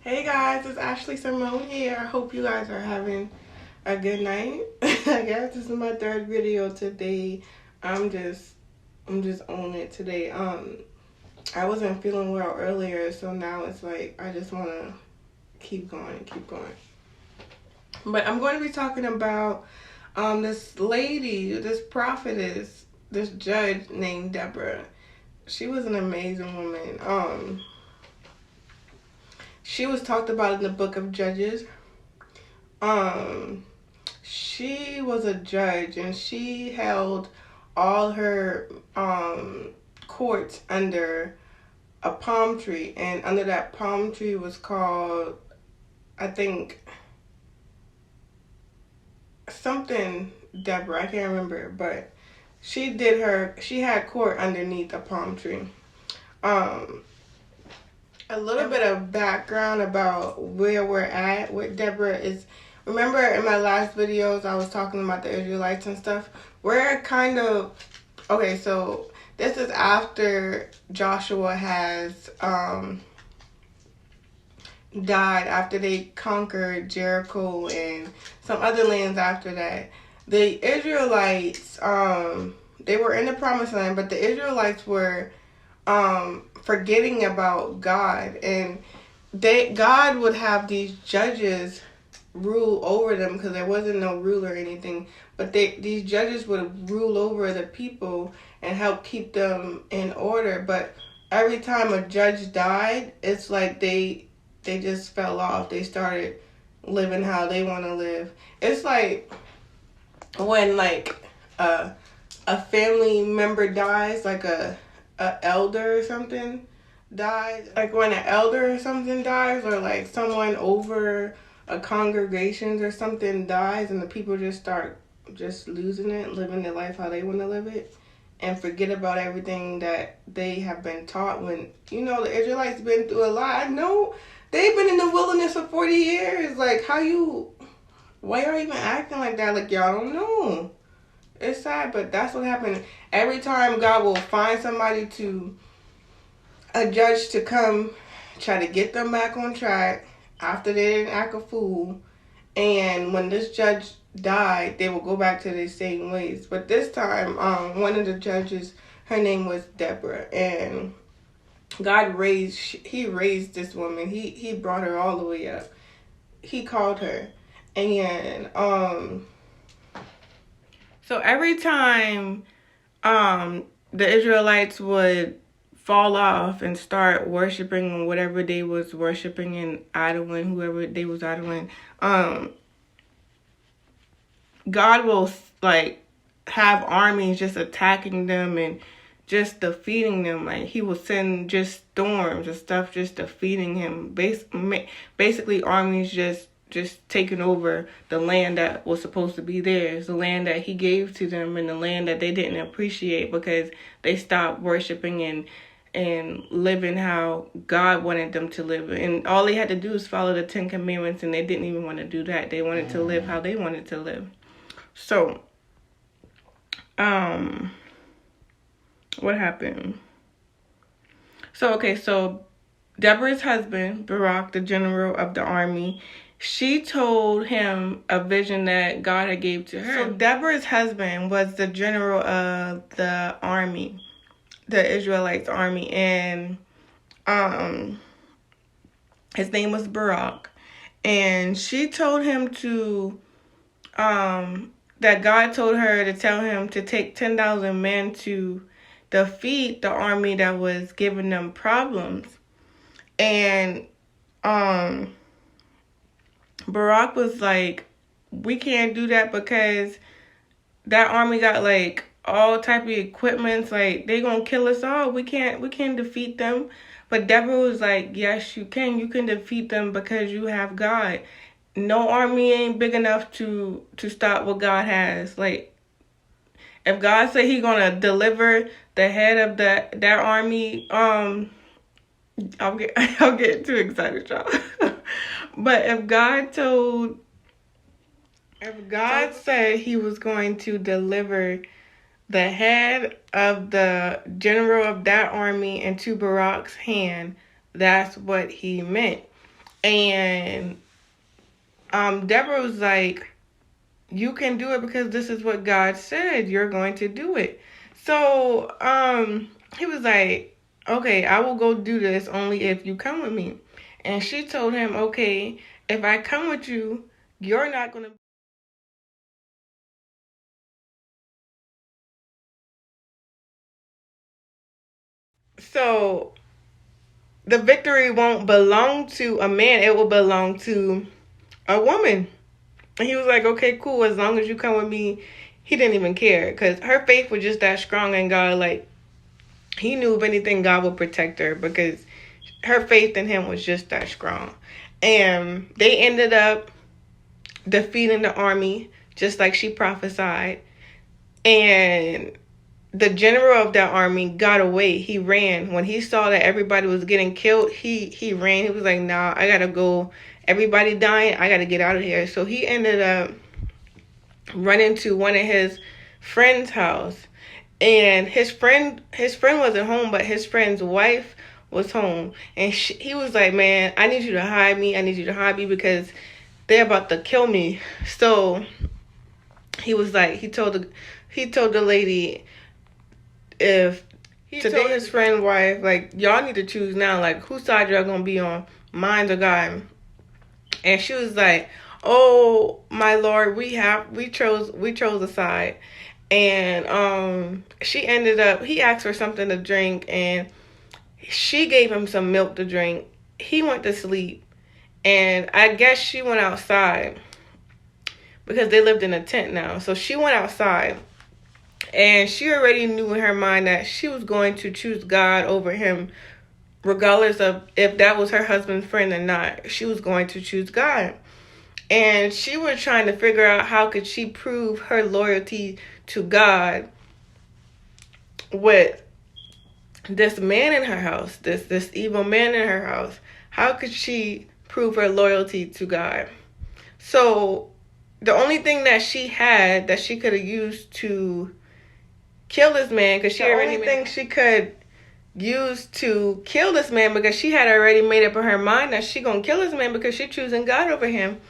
Hey guys, it's Ashley Simone here. I hope you guys are having a good night. I guess this is my third video today. I'm just on it today. I wasn't feeling well earlier, so now it's like I just wanna keep going and keep going. But I'm going to be talking about this lady, this prophetess, this judge named Deborah. She was an amazing woman. She was talked about in the book of Judges. She was a judge and she held all her courts under a palm tree, and under that palm tree was called, I think, something Deborah. I can't remember, but she had court underneath a palm tree. Um, a little bit of background about where we're at with Deborah is, remember in my last videos I was talking about the Israelites and stuff. We're kind of, okay, so this is after Joshua has died, after they conquered Jericho and some other lands after that. The Israelites, they were in the promised land, but the Israelites were forgetting about God, and God would have these judges rule over them because there wasn't no rule or anything, but these judges would rule over the people and help keep them in order. But every time a judge died, it's like they just fell off. They started living how they want to live. It's like when a family member dies, like a elder or something dies, like when an elder or something dies, or like someone over a congregation or something dies, and the people just start just losing it, living their life how they want to live it, and forget about everything that they have been taught. When, you know, the Israelites been through a lot. I know they've been in the wilderness for 40 years. Like, why y'all even acting like that? Like, y'all don't know. It's sad, but that's what happened. Every time God will find somebody a judge to come try to get them back on track after they didn't act a fool. And when this judge died, they will go back to their same ways. But this time, one of the judges, her name was Deborah, and he raised this woman. He brought her all the way up. He called her. And so every time the Israelites would fall off and start worshiping whatever they was worshiping and idling, whoever they was idling, God will like have armies just attacking them and just defeating them. Like, he will send just storms and stuff just defeating him. Basically armies just taking over the land that was supposed to be theirs, the land that he gave to them, and the land that they didn't appreciate because they stopped worshiping and living how God wanted them to live. And all they had to do was follow the 10 Commandments, and they didn't even want to do that. They wanted to live how they wanted to live. So, what happened? So Deborah's husband, Barak, the general of the army, she told him a vision that God had gave to her. So Deborah's husband was the general of the army, the Israelites army, and his name was Barak. And she told him that God told her to tell him to take 10,000 men to defeat the army that was giving them problems. And Barak was like, we can't do that because that army got like all type of equipments, like they gonna kill us all. We can't defeat them. But Deborah was like, yes, you can defeat them because you have God. No army ain't big enough to stop what God has. Like, if God said he gonna deliver the head of that army, I'll get too excited, y'all. But if God said he was going to deliver the head of the general of that army into Barak's hand, that's what he meant. And Deborah was like, you can do it because this is what God said. You're going to do it. So he was like, okay, I will go do this only if you come with me. And she told him, okay, if I come with you, you're not going to. So the victory won't belong to a man, it will belong to a woman. And he was like, okay, cool, as long as you come with me. He didn't even care because her faith was just that strong in God. Like, he knew if anything, God would protect her because her faith in him was just that strong. And they ended up defeating the army just like she prophesied. And the general of that army got away. He ran. When he saw that everybody was getting killed, he ran. He was like, nah, I gotta go. Everybody dying, I gotta get out of here. So he ended up running to one of his friend's house. And his friend wasn't home, but his friend's wife was home. And he was like, man, I need you to hide me. I need you to hide me because they're about to kill me. So he was like, he told the lady, if he told his friend's wife, like, y'all need to choose now, like, whose side y'all gonna be on, mine or God. And she was like, oh my Lord, we chose a side. And he asked for something to drink, and she gave him some milk to drink. He went to sleep, and I guess she went outside because they lived in a tent now. So she went outside, and she already knew in her mind that she was going to choose God over him, regardless of if that was her husband's friend or not. She was going to choose God. And she was trying to figure out how could she prove her loyalty to God with this man in her house, this evil man in her house. How could she prove her loyalty to God? So the only thing that she had that she could have used to kill this man, because she could use to kill this man, because she had already made up in her mind that she gonna kill this man because she choosing God over him,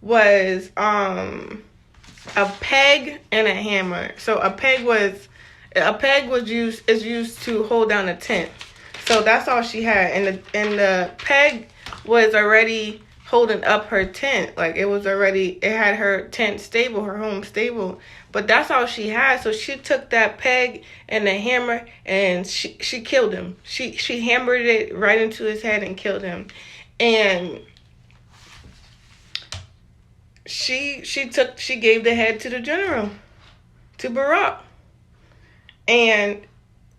was a peg and a hammer. So a peg was used to hold down a tent. So that's all she had, and the peg was already holding up her tent. Like, it had her tent stable, her home stable. But that's all she had. So she took that peg and the hammer and she killed him. She hammered it right into his head and killed him. And she gave the head to the general, to Barak. And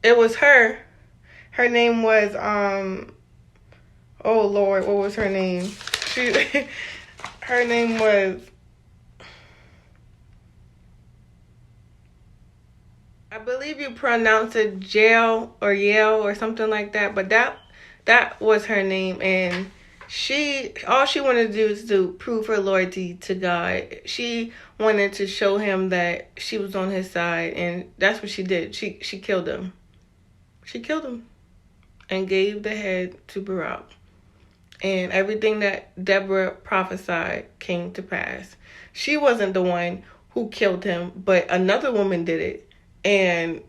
it was her. Her name was oh Lord, what was her name? Her name was, I believe you pronounce it Jael or Yale or something like that, but that was her name. And all she wanted to do is to prove her loyalty to God. She wanted to show him that she was on his side, and that's what she did. She killed him. She killed him and gave the head to Barak. And everything that Deborah prophesied came to pass. She wasn't the one who killed him, but another woman did it. And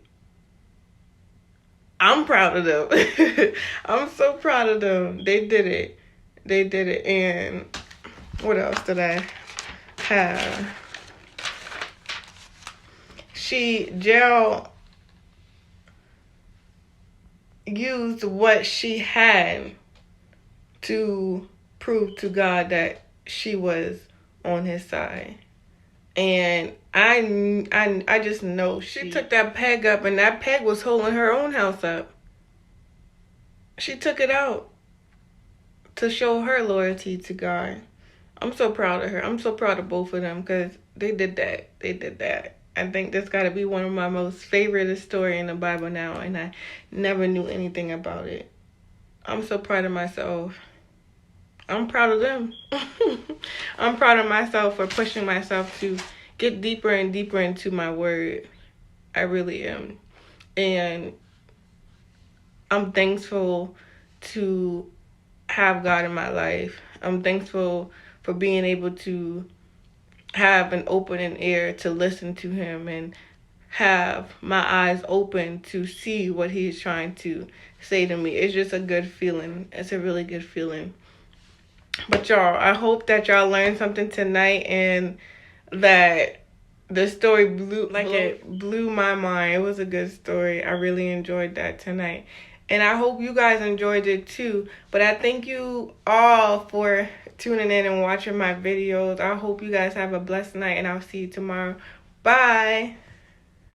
I'm proud of them. I'm so proud of them. They did it. And what else did I have? Jael used what she had to prove to God that she was on his side. And I just know she took that peg up, and that peg was holding her own house up. She took it out to show her loyalty to God. I'm so proud of her. I'm so proud of both of them because they did that. I think that's got to be one of my most favorite stories in the Bible now, and I never knew anything about it. I'm so proud of myself. I'm proud of them. I'm proud of myself for pushing myself to get deeper and deeper into my word. I really am. And I'm thankful to have God in my life. I'm thankful for being able to have an open ear to listen to him and have my eyes open to see what he's trying to say to me. It's just a good feeling. It's a really good feeling. But y'all, I hope that y'all learned something tonight and that the story blew my mind. It was a good story. I really enjoyed that tonight. And I hope you guys enjoyed it too. But I thank you all for tuning in and watching my videos. I hope you guys have a blessed night, and I'll see you tomorrow. Bye.